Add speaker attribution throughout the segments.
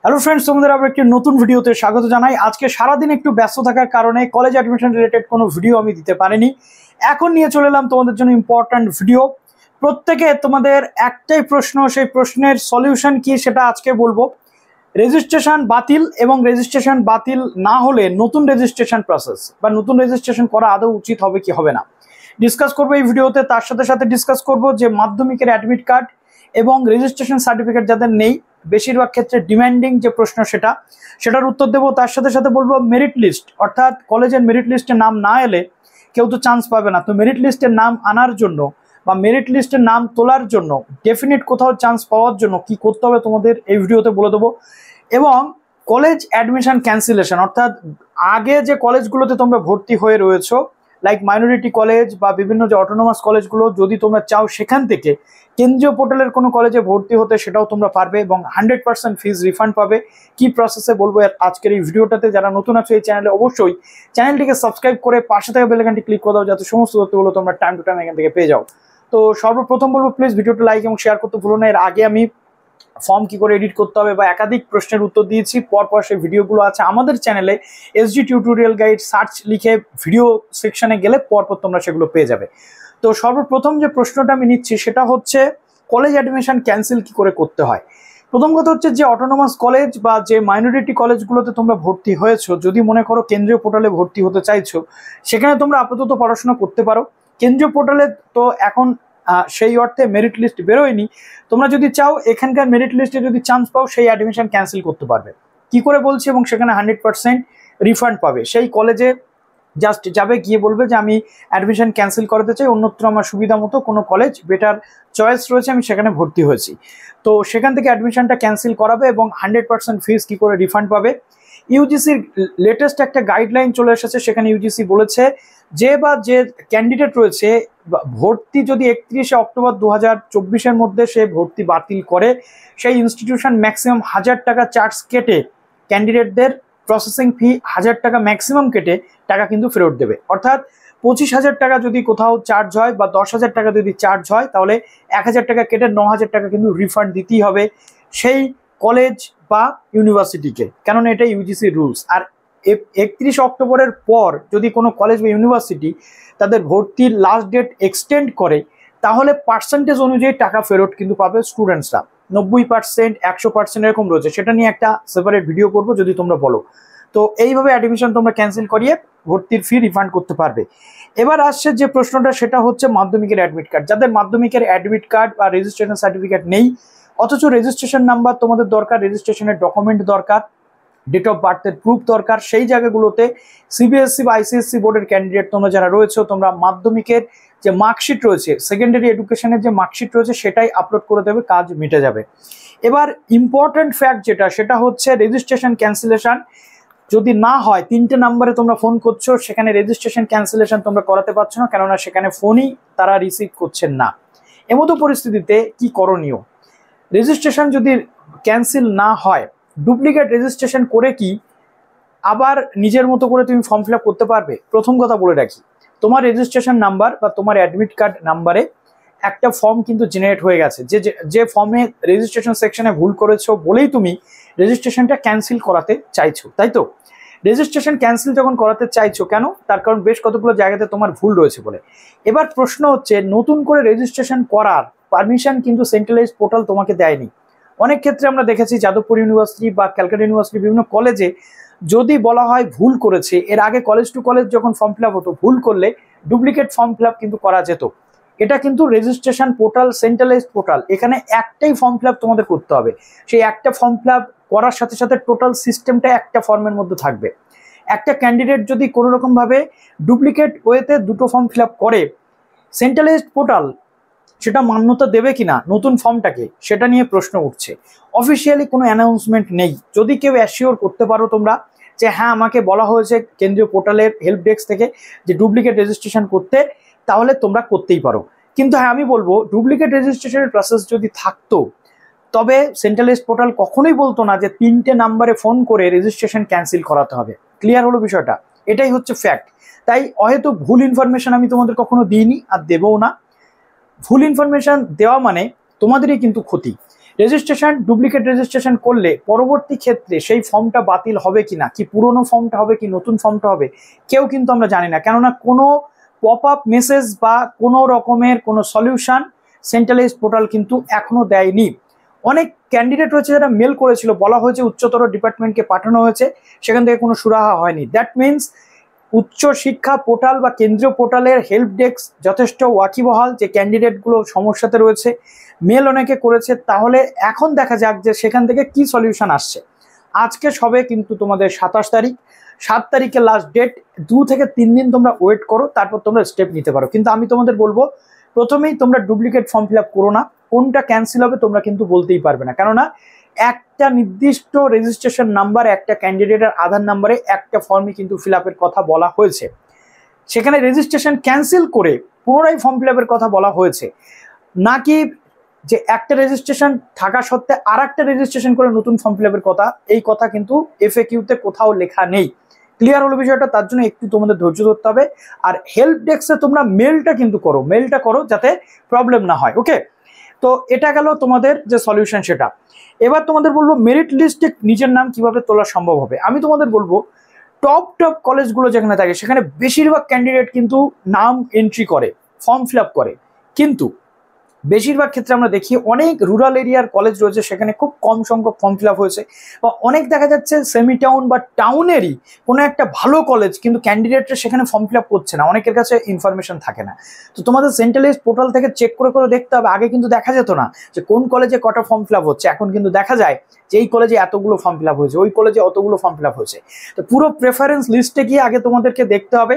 Speaker 1: Hello friends, তোমাদের আবার একটি নতুন ভিডিওতে স্বাগত জানাই। আজকে সারাদিন একটু ব্যস্ত থাকার কারণে কলেজ অ্যাডমিশন রিলেটেড কোনো ভিডিও আমি দিতে পারিনি। এখন নিয়ে চলে এলাম তোমাদের জন্য ইম্পর্ট্যান্ট ভিডিও। প্রত্যেকে তোমাদের একটাই প্রশ্ন, সেই প্রশ্নের সলিউশন কি সেটা আজকে বলবো। রেজিস্ট্রেশন বাতিল এবং রেজিস্ট্রেশন বাতিল না হলে নতুন রেজিস্ট্রেশন প্রসেস বা নতুন রেজিস্ট্রেশন করা আদৌ উচিত হবে কি হবে না ডিসকাস করবো এই ভিডিওতে। তার সাথে সাথে ডিসকাস করবো যে মাধ্যমিকের অ্যাডমিট কার্ড এবং রেজিস্ট্রেশন সার্টিফিকেট যাদের নেই, বেশিরভাগ ক্ষেত্রে ডিমান্ডিং যে প্রশ্ন সেটার উত্তর দেবো। তার সাথে সাথে বলবো মেরিট লিস্ট, অর্থাৎ কলেজের মেরিট লিস্টে নাম না এলে কেউ তো চান্স পাবে না। তো মেরিট লিস্টের নাম আনার জন্য বা মেরিট লিস্টের নাম তোলার জন্য, ডেফিনিট কোথাও চান্স পাওয়ার জন্য কি করতে হবে তোমাদের এই ভিডিওতে বলে দেবো। এবং কলেজ অ্যাডমিশন ক্যান্সেলেশন, অর্থাৎ আগে যে কলেজগুলোতে তোমরা ভর্তি হয়ে রয়েছো, লাইক মাইনরিটি কলেজ বা বিভিন্ন যে অটোনোমাস কলেজগুলো, যদি তোমরা চাও সেখান থেকে কেন্দ্রীয় পোর্টালের কোনো কলেজে ভর্তি হতে, সেটাও তোমরা পারবে এবং 100% ফিজ রিফান্ড পাবে। কি প্রসেসে বলবো আজকের এই ভিডিওটাতে। যারা নতুন আছো এই চ্যানেলে, অবশ্যই চ্যানেলটিকে সাবস্ক্রাইব করে পাশে থাকা বেল আইকনটি ক্লিক করে দাও, যাতে সমস্ত তথ্যগুলো তোমরা টাইম টু টাইম এখান থেকে পেয়ে যাও। তো সর্বপ্রথম বলবো, প্লিজ ভিডিওটা লাইক এবং শেয়ার করতে ভুলো না। এর আগে আমি ফর্ম কি করে এডিট করতে হবে বা একাধিক প্রশ্নের উত্তর দিয়েছি, পরপর সেই ভিডিওগুলো আছে আমাদের চ্যানেলে। এসজি টিউটোরিয়াল গাইড সার্চ লিখে ভিডিও সেকশনে গেলে পরপর তোমরা সেগুলো পেয়ে যাবে। তো সর্বপ্রথম যে প্রশ্নটা আমি নিচ্ছি সেটা হচ্ছে কলেজ অ্যাডমিশন ক্যান্সেল কি করে করতে হয়। প্রথম কথা হচ্ছে, যে অটোনোমাস কলেজ বা যে মাইনরিটি কলেজগুলোতে তোমরা ভর্তি হয়েছো, যদি মনে করো কেন্দ্রীয় পোর্টালে ভর্তি হতে চাইছো, সেখানে তোমরা আপাতত পড়াশোনা করতে পারো। কেন্দ্রীয় পোর্টালে তো এখন সেই অর্থে মেরিট লিস্ট বেরোয়নি। তোমরা যদি চাও এখানকার মেরিট লিস্টে যদি চান্স পাও, সেই অ্যাডমিশন ক্যান্সেল করতে পারবে। কি করে বলছি, এবং সেখানে 100% রিফান্ড পাবে। সেই কলেজে জাস্ট যাবে, গিয়ে বলবে যে আমি অ্যাডমিশন ক্যান্সেল করাতে চাই, অন্যত্র আমার সুবিধা মতো কোনো কলেজ বেটার চয়েস রয়েছে, আমি সেখানে ভর্তি হয়েছি। তো সেখান থেকে অ্যাডমিশনটা ক্যান্সেল করাবে এবং 100% ফিজ কি করে রিফান্ড পাবে। ইউজিসির লেটেস্ট একটা গাইডলাইন চলে এসেছে, সেখানে ইউজিসি বলেছে যে ক্যান্ডিডেট রয়েছে, ভর্তি যদি 31শে অক্টোবর 2024-এর মধ্যে সে ভর্তি বাতিল করে, সেই ইনস্টিটিউশন ম্যাক্সিমাম 1000 টাকা চার্জ কেটে ক্যান্ডিডেটদের প্রসেসিং ফি 1000 টাকা ম্যাক্সিমাম কেটে টাকা কিন্তু ফেরত দেবে। অর্থাৎ 25,000 টাকা যদি কোথাও চার্জ হয় বা 10,000 টাকা যদি চার্জ হয়, তাহলে 1000 টাকা কেটে 9,000 টাকা কিন্তু রিফান্ড দিতেই হবে সেই কলেজ বা ইউনিভার্সিটিকে, কেননা এটা ইউজিসি রুলস। আর 31 অক্টোবরের পর যদি কোনো কলেজ বা ইউনিভার্সিটি তাদের ভর্তির লাস্ট ডেট এক্সটেন্ড করে, তাহলে পার্সেন্টেজ অনুযায়ী টাকা ফেরত কিন্তু পাবে স্টুডেন্টসরা। 90%, 100% এরকম রয়েছে। সেটা নিয়ে একটা সেপারেট ভিডিও করবো যদি তোমরা বলো। তো এইভাবে অ্যাডমিশন তোমরা ক্যান্সেল করিয়ে ভর্তির ফি রিফান্ড করতে পারবে। এবার আসছে যে প্রশ্নটা, সেটা হচ্ছে মাধ্যমিকের অ্যাডমিট কার্ড। যাদের মাধ্যমিকের অ্যাডমিট কার্ড বা রেজিস্ট্রেশন সার্টিফিকেট নেই, অথচ রেজিস্ট্রেশন নাম্বার তোমাদের দরকার, রেজিস্ট্রেশনের ডকুমেন্ট দরকার, ডেট অফ বার্থের প্রুফ দরকার, সেই জায়গাগুলোতে সিবিএসসি বা আইসিএসসি বোর্ডের ক্যান্ডিডেট তোমরা যারা রয়েছে, তোমরা মাধ্যমিকের যে মার্কশিট রয়েছে, সেকেন্ডারি এডুকেশনের যে মার্কশিট রয়েছে, সেটাই আপলোড করে দেবে, কাজ মিটে যাবে। এবার ইম্পর্টেন্ট ফ্যাক্ট যেটা, সেটা হচ্ছে রেজিস্ট্রেশন ক্যান্সেলেশন যদি না হয়, 3টে নাম্বারে তোমরা ফোন করছো, সেখানে রেজিস্ট্রেশন ক্যান্সেলেশন তোমরা করাতে পারছো না, কেননা সেখানে ফোনই তারা রিসিভ করছেন না। এমতো পরিস্থিতিতে কি করণীয়? রেজিস্ট্রেশন যদি ক্যান্সেল না হয়, ডুপ্লিকেট রেজিস্ট্রেশন করে কি আবার নিজের মতো করে তুমি ফর্ম ফিল আপ করতে পারবে? প্রথম কথা বলে রাখি, তোমার রেজিস্ট্রেশন নাম্বার বা তোমার অ্যাডমিট কার্ড নাম্বারে একটা ফর্ম কিন্তু জেনারেট হয়ে গেছে, যে ফর্মে রেজিস্ট্রেশন সেকশনে ভুল করেছো বলেই তুমি রেজিস্ট্রেশনটা ক্যান্সেল করাতে চাইছো, তাই তো? রেজিস্ট্রেশন ক্যান্সেল যখন করাতে চাইছো, কেন? তার কারণ বেশ কতগুলো জায়গাতে তোমার ভুল রয়েছে বলে। এবার প্রশ্ন হচ্ছে, নতুন করে রেজিস্ট্রেশন করার পারমিশন কিন্তু সেন্ট্রালাইজ পোর্টাল তোমাকে দেয়নি। অনেক ক্ষেত্রে আমরা দেখেছি যাদবপুর ইউনিভার্সিটি বা ক্যালকাটা ইউনিভার্সিটি বিভিন্ন কলেজে যদি বলা হয় ভুল করেছে, এর আগে কলেজ টু কলেজ যখন ফর্ম ফিল আপ হতো, ভুল করলে ডুপ্লিকেট ফর্ম ফিল আপ কিন্তু করা যেত। এটা কিন্তু রেজিস্ট্রেশন পোর্টাল সেন্ট্রালাইজড পোর্টাল, এখানে একটাই ফর্ম ফিল আপ তোমাদের করতে হবে। সেই একটা ফর্ম ফিল আপ করার সাথে সাথে টোটাল সিস্টেমটা একটা ফর্মের মধ্যে থাকবে। একটা ক্যান্ডিডেট যদি কোনো রকমভাবে ডুপ্লিকেট ওয়েতে দুটো ফর্ম ফিল আপ করে, সেন্ট্রালাইজড পোর্টাল সেটা মান্যতা দেবে কিনা নতুন ফর্মটাকে, সেটা নিয়ে প্রশ্ন উঠছে। অফিসিয়ালি কোনো অ্যানাউন্সমেন্ট নেই। যদি কেউ অ্যাসিওর করতে পারো তোমরা যে হ্যাঁ আমাকে বলা হয়েছে কেন্দ্রীয় পোর্টালের হেল্প ডেস্ক থেকে যে ডুপ্লিকেট রেজিস্ট্রেশন করতে, তাহলে তোমরা করতেই পারো। কিন্তু হ্যাঁ, আমি বলবো ডুপ্লিকেট রেজিস্ট্রেশনের প্রসেস যদি থাকতো, তবে সেন্ট্রালাইজড পোর্টাল কখনোই বলতো না যে 3টে নাম্বারে ফোন করে রেজিস্ট্রেশন ক্যান্সেল করাতে হবে। ক্লিয়ার হলো বিষয়টা? এটাই হচ্ছে ফ্যাক্ট। তাই হয়তো ভুল ইনফরমেশন আমি তোমাদের কখনো দিইনি আর দেবও না। ভুল ইনফরমেশন দেওয়া মানে তোমাদেরই কিন্তু ক্ষতি। রেজিস্ট্রেশন ডুপ্লিকেট রেজিস্ট্রেশন করলে পরবর্তী ক্ষেত্রে সেই ফর্মটা বাতিল হবে কিনা, কি পুরনো ফর্মটা হবে কি নতুন ফর্মটা হবে, কেউ কিন্তু আমরা জানি না। কেননা কোনো পপ আপ মেসেজ বা কোনো রকমের কোনো সলিউশন সেন্ট্রালাইজ পোর্টাল কিন্তু এখনো দেয়নি। অনেক ক্যান্ডিডেট রয়েছে যারা মেল করেছিল, বলা হয়েছে উচ্চতর ডিপার্টমেন্টকে পাঠানো হয়েছে, সেখান থেকে কোনো সুরাহা হয়নি। দ্যাট মিনস উচ্চ শিক্ষা পোর্টাল বা কেন্দ্রীয় পোর্টালের হেল্প ডেস্ক যথেষ্ট ওয়াকিবহাল, যে ক্যান্ডিডেটগুলো সমস্যাতে রয়েছে, মেল অনেকে করেছে। তাহলে এখন দেখা যাক যে সেখান থেকে কি সলিউশন আসছে। আজকে সবে কিন্তু তোমাদের 27 তারিখ, 7 তারিখে লাস্ট ডেট। 2 থেকে 3 দিন তোমরা ওয়েট করো, তারপর তোমরা স্টেপ নিতে পারো। কিন্তু আমি তোমাদের বলবো প্রথমেই তোমরা ডুপ্লিকেট ফর্ম ফিল আপ করো না। কোনটা ক্যান্সেল হবে তোমরা কিন্তু বলতেই পারবে না, কেননা একটা নির্দিষ্ট রেজিস্ট্রেশন নাম্বার, একটা ক্যান্ডিডেটের আধার নাম্বারে একটা ফর্মই কিন্তু ফিল আপের কথা বলা হয়েছে। সেখানে রেজিস্ট্রেশন ক্যান্সেল করে পুনরায় ফর্ম ফিল আপের কথা বলা হয়েছে, নাকি যে একটা রেজিস্ট্রেশন থাকা সত্ত্বে আর একটা রেজিস্ট্রেশন করে নতুন ফর্ম ফিল আপের কথা। এই কথা কিন্তু FAQ-তে কোথাও লেখা নেই। ক্লিয়ার হলো বিষয়টা? তার জন্য একটু তোমাদের ধৈর্য ধরতে হবে। আর হেল্প ডেস্কে তোমরা মেলটা কিন্তু করো, মেলটা করো যাতে প্রবলেম না হয়। ওকে, তো এটা গেল তোমাদের যে সলিউশন সেটা। এবার তোমাদের বলবো মেরিট লিস্টে নিজের নাম কিভাবে তোলা সম্ভব হবে। আমি তোমাদের বলবো টপ কলেজগুলো যেখানে থাকে সেখানে বেশিরভাগ ক্যান্ডিডেট কিন্তু নাম এন্ট্রি করে, ফর্ম ফিল আপ করে। কিন্তু বেশিরভাগ ক্ষেত্রে আমরা দেখি অনেক রুরাল এরিয়ার কলেজ রয়েছে, সেখানে খুব কম সংখ্যক ফর্ম ফিল আপ হয়েছে, বা অনেক দেখা যাচ্ছে সেমি টাউন বা টাউনেরই কোনো একটা ভালো কলেজ, কিন্তু ক্যান্ডিডেটরা সেখানে ফর্ম ফিল আপ করছে না, অনেকের কাছে ইনফরমেশন থাকে না। তো তোমাদের সেন্ট্রালাইজড পোর্টাল থেকে চেক করে করে দেখতে হবে। আগে কিন্তু দেখা যেত না যে কোন কলেজে কটা ফর্ম ফিল আপ হচ্ছে, এখন কিন্তু দেখা যায় যে এই কলেজে এতগুলো ফর্ম ফিল আপ হয়েছে, ওই কলেজে অতগুলো ফর্ম ফিল আপ হয়েছে। তো পুরো প্রেফারেন্স লিস্টে গিয়ে আগে তোমাদেরকে দেখতে হবে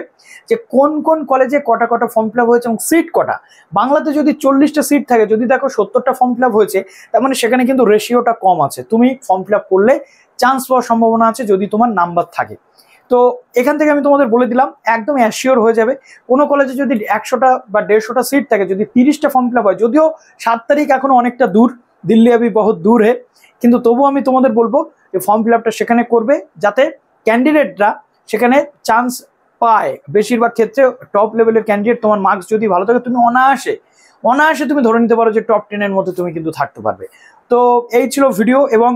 Speaker 1: যে কোন কোন কলেজে কটা কটা ফর্ম ফিল আপ হয়েছে এবং সিট কটা। বাংলাতে যদি 40টা সিট থাকে, যদি দেখো 70টা ফর্ম ফিল আপ হয়েছে, তার মানে সেখানে কিন্তু রেশিওটা কম আছে। তুমি ফর্ম ফিল আপ করলে চান্স পাওয়ার সম্ভাবনা আছে যদি তোমার নাম্বার থাকে। তো এখান থেকে আমি তোমাদের বলে দিলাম, একদম অ্যাসিওর হয়ে যাবে। কোনো কলেজে যদি 100টা বা 150টা সিট থাকে, যদি 30টা ফর্ম ফিল আপ হয়, যদিও 7 তারিখ এখনো অনেকটা দূর, দিল্লি আবি বহুত দূর হে, কিন্তু তবুও আমি তোমাদের বলবো যে ফর্ম ফিল আপটা সেখানে করবে, যাতে ক্যান্ডিডেটরা সেখানে চান্স পায়। বেশিরভাগ ক্ষেত্রে টপ লেভেলের ক্যান্ডিডেট, তোমার মার্কস যদি ভালো থাকে, তুমি অনায়াসে তুমি ধরে নিতে পারো যে টপ 10-এর মধ্যে তুমি কিন্তু থাকতে পারবে। তো এই ছিল ভিডিও। এবং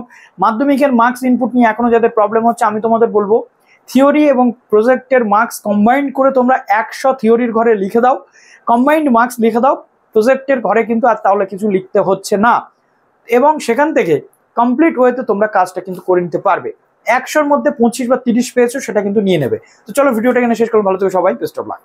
Speaker 1: মাধ্যমিকের মার্কস ইনপুট নিয়ে এখনো যাদের প্রবলেম হচ্ছে, আমি তোমাদের বলবো থিওরি এবং প্রজেক্টের মার্কস কম্বাইন্ড করে তোমরা 100 থিওরির ঘরে লিখে দাও, কম্বাইন্ড মার্কস লিখে দাও। প্রজেক্টের ঘরে কিন্তু আর তাহলে কিছু লিখতে হচ্ছে না, এবং সেখান থেকে কমপ্লিট ওয়েতে তোমরা কাজটা কিন্তু করে নিতে পারবে। 100-র মধ্যে 25 বা 30 পেয়েছো, সেটা কিন্তু নিয়ে নেবে। তো চলো ভিডিওটা এখানে শেষ করবো। ভালো থেকো সবাই, বেস্ট অফ লাক।